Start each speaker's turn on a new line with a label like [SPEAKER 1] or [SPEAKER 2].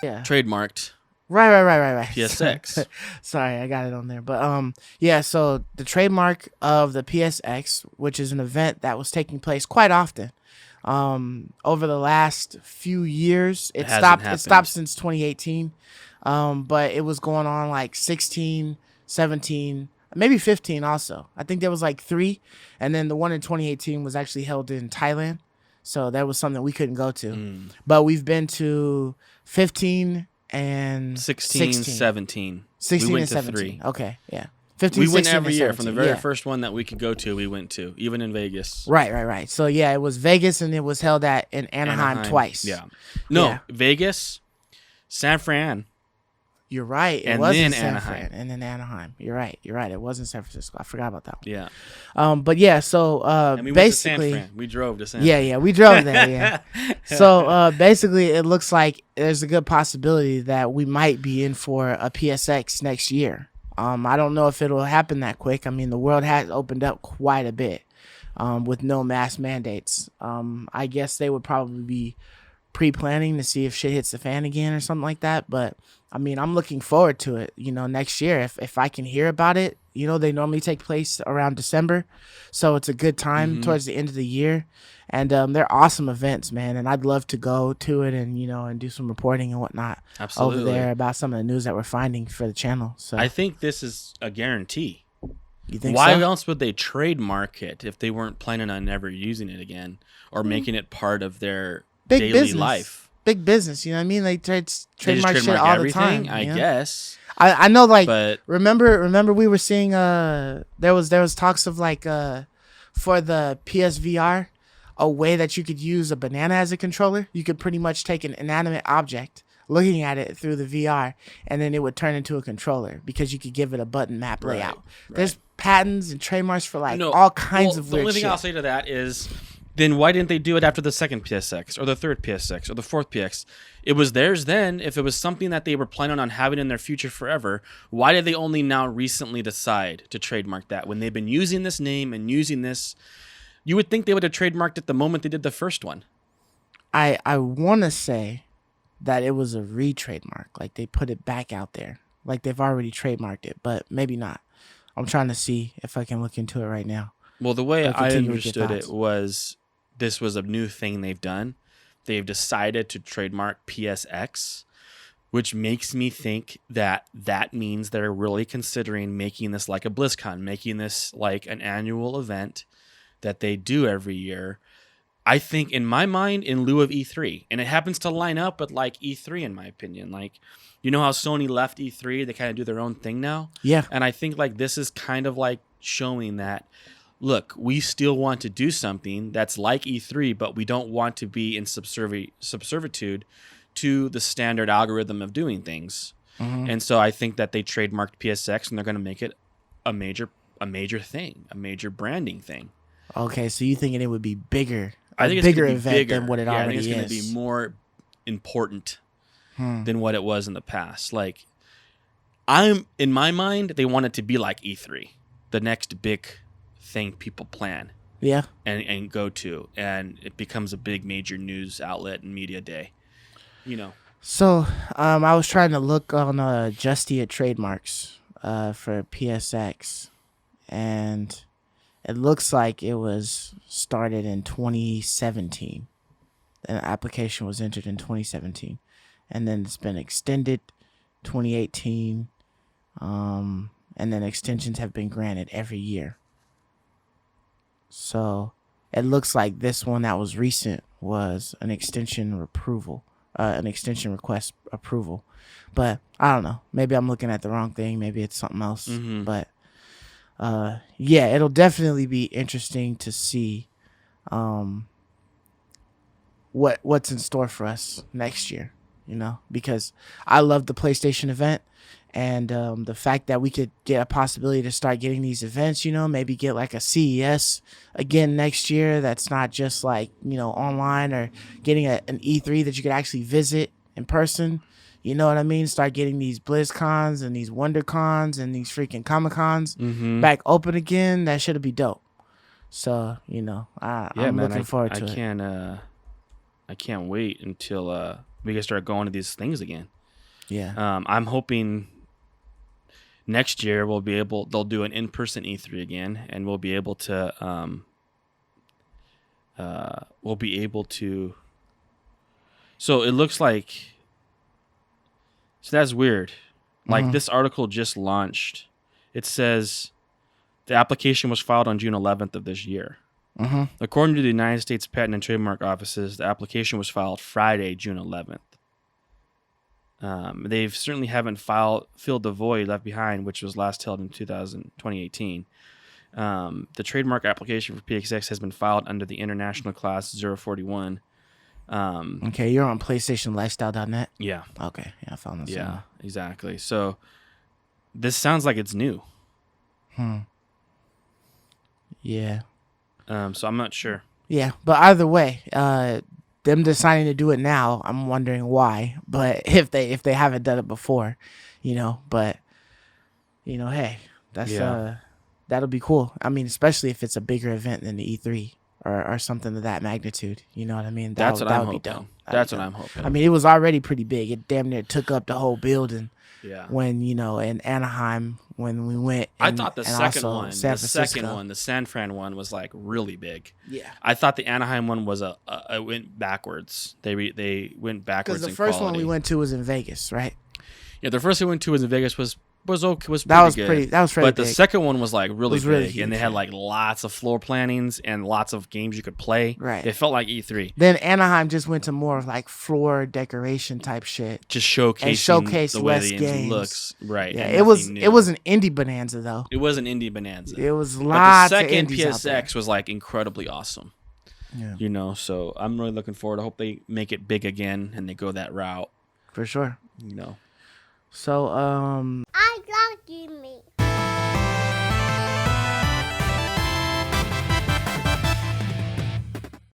[SPEAKER 1] Yeah.
[SPEAKER 2] Trademarked.
[SPEAKER 1] Right.
[SPEAKER 2] PSX.
[SPEAKER 1] Sorry, I got it on there. But yeah, so the trademark of the PSX, which is an event that was taking place quite often. Over the last few years, it stopped since 2018. But it was going on like 16, 17, maybe 15 also. I think there was like 3, and then the one in 2018 was actually held in Thailand. So that was something we couldn't go to. But we've been to 15 and
[SPEAKER 2] 16, 17.
[SPEAKER 1] 16
[SPEAKER 2] we went
[SPEAKER 1] and
[SPEAKER 2] to
[SPEAKER 1] 17.
[SPEAKER 2] 3.
[SPEAKER 1] Okay, yeah. 15,
[SPEAKER 2] We went
[SPEAKER 1] 16,
[SPEAKER 2] every
[SPEAKER 1] and
[SPEAKER 2] year from the
[SPEAKER 1] 17.
[SPEAKER 2] very first one that we could go to. We went to, even in Vegas.
[SPEAKER 1] Right. So yeah, it was Vegas, and it was held in Anaheim twice.
[SPEAKER 2] Yeah. No,
[SPEAKER 1] Yeah.
[SPEAKER 2] Vegas, San Fran.
[SPEAKER 1] You're right. It
[SPEAKER 2] And
[SPEAKER 1] was
[SPEAKER 2] then
[SPEAKER 1] in San
[SPEAKER 2] Anaheim.
[SPEAKER 1] Fran, and then Anaheim. You're right. It was in San Francisco. I forgot about that one.
[SPEAKER 2] Yeah.
[SPEAKER 1] But yeah, so
[SPEAKER 2] And we
[SPEAKER 1] basically,
[SPEAKER 2] went to San Fran. We drove to San
[SPEAKER 1] yeah, we drove there. Yeah. So basically, it looks like there's a good possibility that we might be in for a PSX next year. I don't know if it'll happen that quick. I mean, the world has opened up quite a bit with no mask mandates. I guess they would probably be pre-planning to see if shit hits the fan again or something like that. But I mean, I'm looking forward to it, next year. If I can hear about it, they normally take place around December. So it's a good time towards the end of the year. And they're awesome events, man. And I'd love to go to it and, and do some reporting and whatnot over there about some of the news that we're finding for the channel. So
[SPEAKER 2] I think this is a guarantee.
[SPEAKER 1] You think
[SPEAKER 2] Why
[SPEAKER 1] so?
[SPEAKER 2] else would they trademark it if they weren't planning on never using it again or making it part of their
[SPEAKER 1] Big
[SPEAKER 2] daily
[SPEAKER 1] business.
[SPEAKER 2] Life?
[SPEAKER 1] Big business, you know what I mean? They trademark shit
[SPEAKER 2] trademark
[SPEAKER 1] all
[SPEAKER 2] everything,
[SPEAKER 1] the time.
[SPEAKER 2] I guess.
[SPEAKER 1] I know, like,
[SPEAKER 2] But
[SPEAKER 1] remember we were seeing there was talks of like for the PSVR, a way that you could use a banana as a controller. You could pretty much take an inanimate object, looking at it through the VR, and then it would turn into a controller because you could give it a button map layout.
[SPEAKER 2] Right.
[SPEAKER 1] There's patents and trademarks for all kinds of weird shit.
[SPEAKER 2] The only thing I'll say to that is, then why didn't they do it after the second PSX or the third PSX or the fourth PX? It was theirs then. If it was something that they were planning on having in their future forever, why did they only now recently decide to trademark that when they've been using this name and using this? You would think they would have trademarked it the moment they did the first one.
[SPEAKER 1] I want to say that it was a re-trademark. Like they put it back out there. Like they've already trademarked it, but maybe not. I'm trying to see if I can look into it right now.
[SPEAKER 2] Well, the way I understood it was this was a new thing they've done. They've decided to trademark PSX, which makes me think that means they're really considering making this like a BlizzCon, making this like an annual event that they do every year. I think, in my mind, in lieu of E3. And it happens to line up with like E3, in my opinion. Like, you know how Sony left E3? They kind of do their own thing now.
[SPEAKER 1] Yeah.
[SPEAKER 2] And I think like this is kind of like showing that, look, we still want to do something that's like E3, but we don't want to be in subservitude to the standard algorithm of doing things. And so I think that they trademarked PSX and they're going to make it a major thing, a major branding thing.
[SPEAKER 1] Okay, so you thinking it would be bigger,
[SPEAKER 2] I think
[SPEAKER 1] a
[SPEAKER 2] it's
[SPEAKER 1] bigger
[SPEAKER 2] gonna be
[SPEAKER 1] event
[SPEAKER 2] bigger.
[SPEAKER 1] than what it already is.
[SPEAKER 2] I think it's going to be more important than what it was in the past. Like, in my mind, they want it to be like E3, the next big thing people plan.
[SPEAKER 1] Yeah.
[SPEAKER 2] And go to, and it becomes a big major news outlet and media day.
[SPEAKER 1] So, I was trying to look on Justia trademarks for PSX, and it looks like it was started in 2017. An application was entered in 2017, and then it's been extended 2018, and then extensions have been granted every year. So it looks like this one that was recent was an extension approval, an extension request approval. But I don't know. Maybe I'm looking at the wrong thing. Maybe it's something else. But yeah, it'll definitely be interesting to see what's in store for us next year. Because I love the PlayStation event. And the fact that we could get a possibility to start getting these events, maybe get like a CES again next year. That's not just like, online, or getting an E3 that you could actually visit in person. You know what I mean? Start getting these BlizzCons and these WonderCons and these freaking Comic-Cons back open again. That should be dope. So I'm looking forward to
[SPEAKER 2] it. I can't wait until we can start going to these things again.
[SPEAKER 1] Yeah.
[SPEAKER 2] I'm hoping next year they'll do an in-person E3 again, and we'll be able to so it looks like, so that's weird. Like this article just launched. It says the application was filed on June 11th of this year. According to the United States Patent and Trademark Offices, the application was filed Friday, June 11th. They've certainly haven't filled the void left behind, which was last held in 2018. The trademark application for PSX has been filed under the International Class 041.
[SPEAKER 1] Okay, you're on PlayStationLifestyle.net?
[SPEAKER 2] Yeah.
[SPEAKER 1] Okay, yeah, I found this.
[SPEAKER 2] Yeah, exactly. So this sounds like it's new.
[SPEAKER 1] Yeah.
[SPEAKER 2] So I'm not sure.
[SPEAKER 1] Yeah, but either way, them deciding to do it now, I'm wondering why. But if they haven't done it before, but hey, that's that'll be cool. I mean, especially if it's a bigger event than the E3 or something of that magnitude. You know what I mean?
[SPEAKER 2] That's what I'm hoping. That's what I'm hoping.
[SPEAKER 1] I mean, it was already pretty big. It damn near took up the whole building.
[SPEAKER 2] Yeah.
[SPEAKER 1] When in Anaheim when we went.
[SPEAKER 2] I thought the San Fran one was like really big.
[SPEAKER 1] Yeah.
[SPEAKER 2] I thought the Anaheim one was it went backwards. They went backwards.
[SPEAKER 1] Because the first one we went to was in Vegas, right?
[SPEAKER 2] Yeah, the first one we went to was in Vegas was okay. That was
[SPEAKER 1] pretty good. But
[SPEAKER 2] the second one was like really big, huge, and they had like lots of floor plannings and lots of games you could play.
[SPEAKER 1] Right.
[SPEAKER 2] It felt like E3.
[SPEAKER 1] Then Anaheim just went to more of like floor decoration type shit,
[SPEAKER 2] just showcase the way the games looks. Right.
[SPEAKER 1] Yeah. It was an indie bonanza though.
[SPEAKER 2] It was an indie bonanza.
[SPEAKER 1] It was lots.
[SPEAKER 2] But the second
[SPEAKER 1] of
[SPEAKER 2] PSX was like incredibly awesome.
[SPEAKER 1] Yeah.
[SPEAKER 2] So I'm really looking forward. I hope they make it big again and they go that route.
[SPEAKER 1] For sure.
[SPEAKER 2] So
[SPEAKER 3] I love you, me.